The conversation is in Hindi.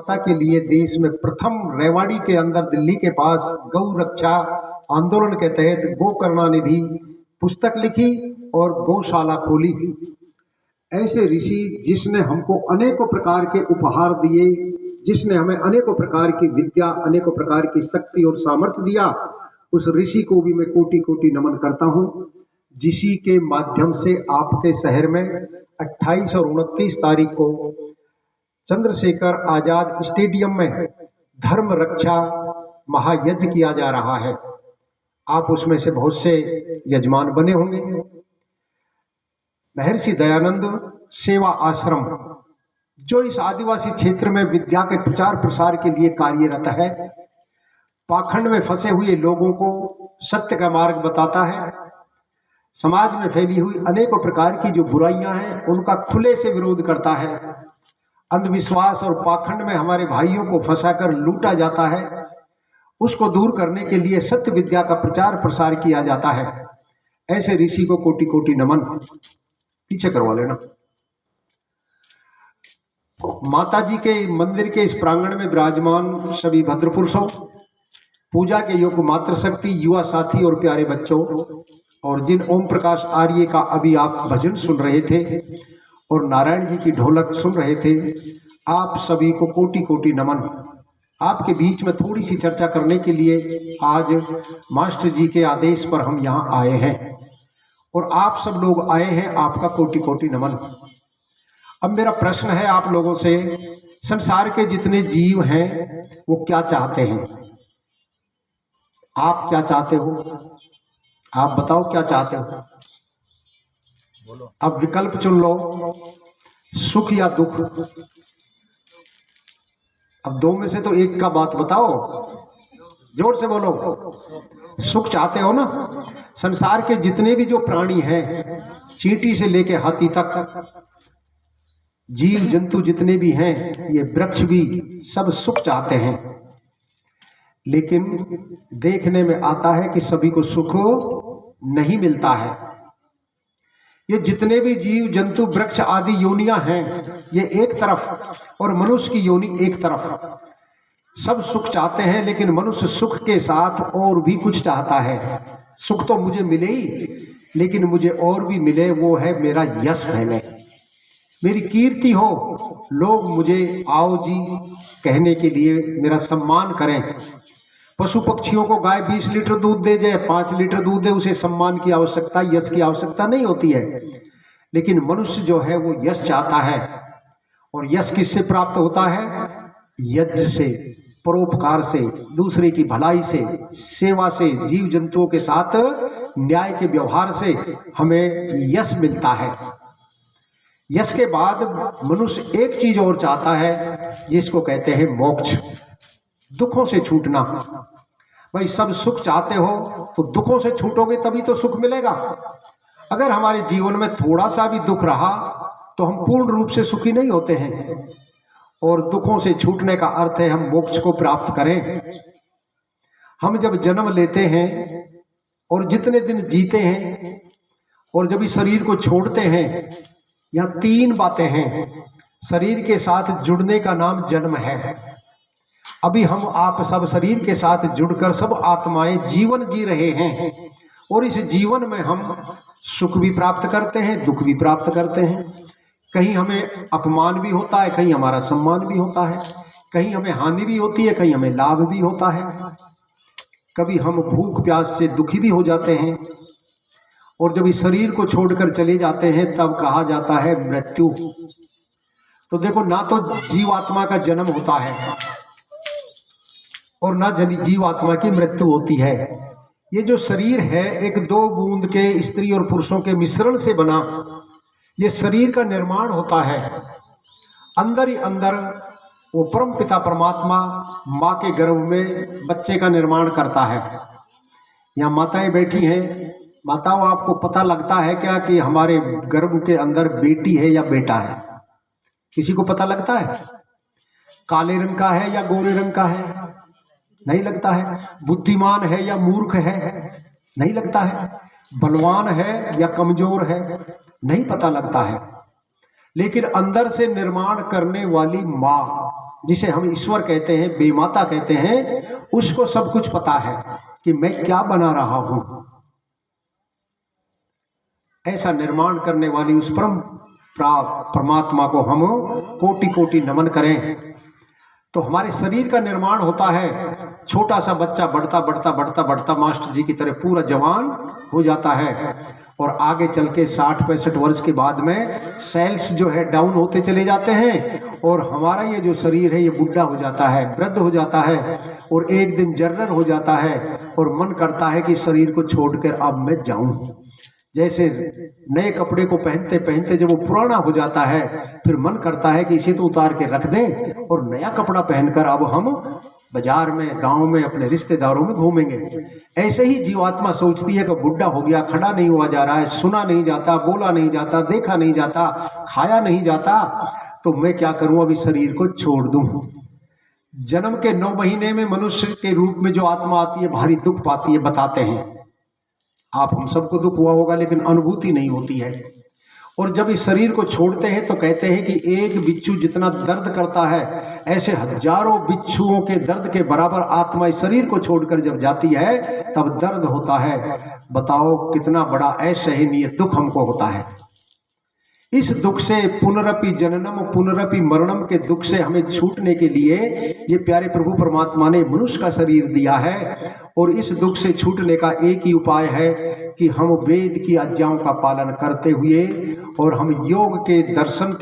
के लिए देश में प्रथम रेवाड़ी के अंदर दिल्ली के पास गौ रक्षा आंदोलन के तहत गो करुणानिधि पुस्तक लिखी और गौशाला खोली। ऐसे ऋषि जिसने हमको अनेकों प्रकार के उपहार दिए, जिसने हमें अनेकों प्रकार की विद्या, अनेकों प्रकार की शक्ति और सामर्थ्य दिया, उस ऋषि को भी मैं कोटि कोटि नमन करता हूँ, जिसी के माध्यम से आपके शहर में 28 और 29 तारीख को चंद्रशेखर आजाद स्टेडियम में धर्म रक्षा महायज्ञ किया जा रहा है। आप उसमें से बहुत से यजमान बने होंगे। महर्षि दयानंद सेवा आश्रम जो इस आदिवासी क्षेत्र में विद्या के प्रचार प्रसार के लिए कार्यरत है, पाखंड में फंसे हुए लोगों को सत्य का मार्ग बताता है, समाज में फैली हुई अनेकों प्रकार की जो बुराइयां हैं उनका खुले से विरोध करता है, अंधविश्वास और पाखंड में हमारे भाइयों को फंसाकर लूटा जाता है, उसको दूर करने के लिए सत्य विद्या का प्रचार प्रसार किया जाता है। ऐसे ऋषि को कोटि कोटि नमन। पीछे करवा लेना। माता जी के मंदिर के इस प्रांगण में विराजमान सभी भद्र पुरुषों, पूजा के योग्य मातृ शक्ति, युवा साथी और प्यारे बच्चों, और जिन ओम प्रकाश आर्य का अभी आप भजन सुन रहे थे और नारायण जी की ढोलक सुन रहे थे, आप सभी को कोटि कोटि नमन। आपके बीच में थोड़ी सी चर्चा करने के लिए आज मास्टर जी के आदेश पर हम यहाँ आए हैं और आप सब लोग आए हैं, आपका कोटि कोटि नमन। अब मेरा प्रश्न है आप लोगों से, संसार के जितने जीव हैं वो क्या चाहते हैं? आप क्या चाहते हो? आप बताओ क्या चाहते हो? बोलो। अब विकल्प चुन लो, सुख या दुख। अब दो में से तो एक का बात बताओ, जोर से बोलो। सुख चाहते हो ना? संसार के जितने भी जो प्राणी हैं, चींटी से लेके हाथी तक, जीव जंतु जितने भी हैं, ये वृक्ष भी, सब सुख चाहते हैं। लेकिन देखने में आता है कि सभी को सुख नहीं मिलता है। ये जितने भी जीव जंतु वृक्ष आदि योनियां हैं, ये एक तरफ और मनुष्य की योनि एक तरफ, सब सुख चाहते हैं। लेकिन मनुष्य सुख के साथ और भी कुछ चाहता है। सुख तो मुझे मिले ही, लेकिन मुझे और भी मिले, वो है मेरा यश फैले, मेरी कीर्ति हो, लोग मुझे आओ जी कहने के लिए मेरा सम्मान करें। पशु पक्षियों को गाय 20 लीटर दूध दे जाए, 5 लीटर दूध दे, उसे सम्मान की आवश्यकता, यश की आवश्यकता नहीं होती है। लेकिन मनुष्य जो है वो यश चाहता है। और यश किससे प्राप्त होता है? यज्ञ से, परोपकार से, दूसरे की भलाई से, सेवा से, जीव जंतुओं के साथ न्याय के व्यवहार से हमें यश मिलता है। यश के बाद मनुष्य एक चीज और चाहता है, जिसको कहते हैं मोक्ष, दुखों से छूटना। भाई सब सुख चाहते हो तो दुखों से छूटोगे तभी तो सुख मिलेगा। अगर हमारे जीवन में थोड़ा सा भी दुख रहा तो हम पूर्ण रूप से सुखी नहीं होते हैं। और दुखों से छूटने का अर्थ है हम मोक्ष को प्राप्त करें। हम जब जन्म लेते हैं और जितने दिन जीते हैं और जब इस शरीर को छोड़ते हैं, यहाँ 3 बातें हैं। शरीर के साथ जुड़ने का नाम जन्म है। अभी हम आप सब शरीर के साथ जुड़कर सब आत्माएं जीवन जी रहे हैं और इस जीवन में हम सुख भी प्राप्त करते हैं, दुख भी प्राप्त करते हैं। कहीं हमें अपमान भी होता है, कहीं हमारा सम्मान भी होता है, कहीं हमें हानि भी होती है, कहीं हमें लाभ भी होता है। कभी हम भूख प्यास से दुखी भी हो जाते हैं और जब इस शरीर को छोड़कर चले जाते हैं तब कहा जाता है मृत्यु। तो देखो, ना तो जीवात्मा का जन्म होता है और ना जीवात्मा की मृत्यु होती है। ये जो शरीर है एक 2 बूंद के स्त्री और पुरुषों के मिश्रण से बना ये शरीर का निर्माण होता है। अंदर ही अंदर वो परम पिता परमात्मा माँ के गर्भ में बच्चे का निर्माण करता है। यहाँ माताएं बैठी हैं। माताओं, आपको पता लगता है क्या कि हमारे गर्भ के अंदर बेटी है या बेटा है? किसी को पता लगता है? काले रंग का है या गोरे रंग का है? नहीं लगता है। बुद्धिमान है या मूर्ख है? नहीं लगता है। बलवान है या कमजोर है? नहीं पता लगता है। लेकिन अंदर से निर्माण करने वाली माँ, जिसे हम ईश्वर कहते हैं, बेमाता कहते हैं, उसको सब कुछ पता है कि मैं क्या बना रहा हूं। ऐसा निर्माण करने वाली उस परमात्मा को हम कोटि कोटि नमन करें। तो हमारे शरीर का निर्माण होता है, छोटा सा बच्चा बढ़ता बढ़ता बढ़ता बढ़ता मास्टर जी की तरह पूरा जवान हो जाता है, और आगे चल के 60-65 वर्ष के बाद में सेल्स जो है डाउन होते चले जाते हैं, और हमारा ये जो शरीर है ये बुढ़ा हो जाता है, वृद्ध हो जाता है, और एक दिन जर्नर हो जाता है, और मन करता है कि शरीर को छोड़कर अब मैं जाऊं। जैसे नए कपड़े को पहनते पहनते जब वो पुराना हो जाता है, फिर मन करता है कि इसे तो उतार के रख दें और नया कपड़ा पहनकर अब हम बाजार में, गांव में, अपने रिश्तेदारों में घूमेंगे। ऐसे ही जीवात्मा सोचती है कि बुढ़ा हो गया, खड़ा नहीं हुआ जा रहा है, सुना नहीं जाता, बोला नहीं जाता, देखा नहीं जाता, खाया नहीं जाता, तो मैं क्या करूं, अभी शरीर को छोड़ दूं। जन्म के 9 महीने में मनुष्य के रूप में जो आत्मा आती है भारी दुख पाती है, बताते हैं आप, हम सबको दुख हुआ होगा लेकिन अनुभूति नहीं होती है। और जब इस शरीर को छोड़ते हैं तो कहते हैं कि एक बिच्छू जितना दर्द करता है, ऐसे हजारों बिच्छुओं के दर्द के बराबर आत्मा इस शरीर को छोड़कर जब जाती है तब दर्द होता है। बताओ कितना बड़ा असहनीय दुख हमको होता है। इस दुख से, पुनरपि जननम पुनरपि मरणम के दुख से हमें छूटने के लिए ये प्यारे प्रभु परमात्मा ने मनुष्य का शरीर दिया है। और इस दुख से छूटने का एक ही उपाय है कि हम वेद की आज्ञाओं का पालन करते हुए और हम योग के दर्शन के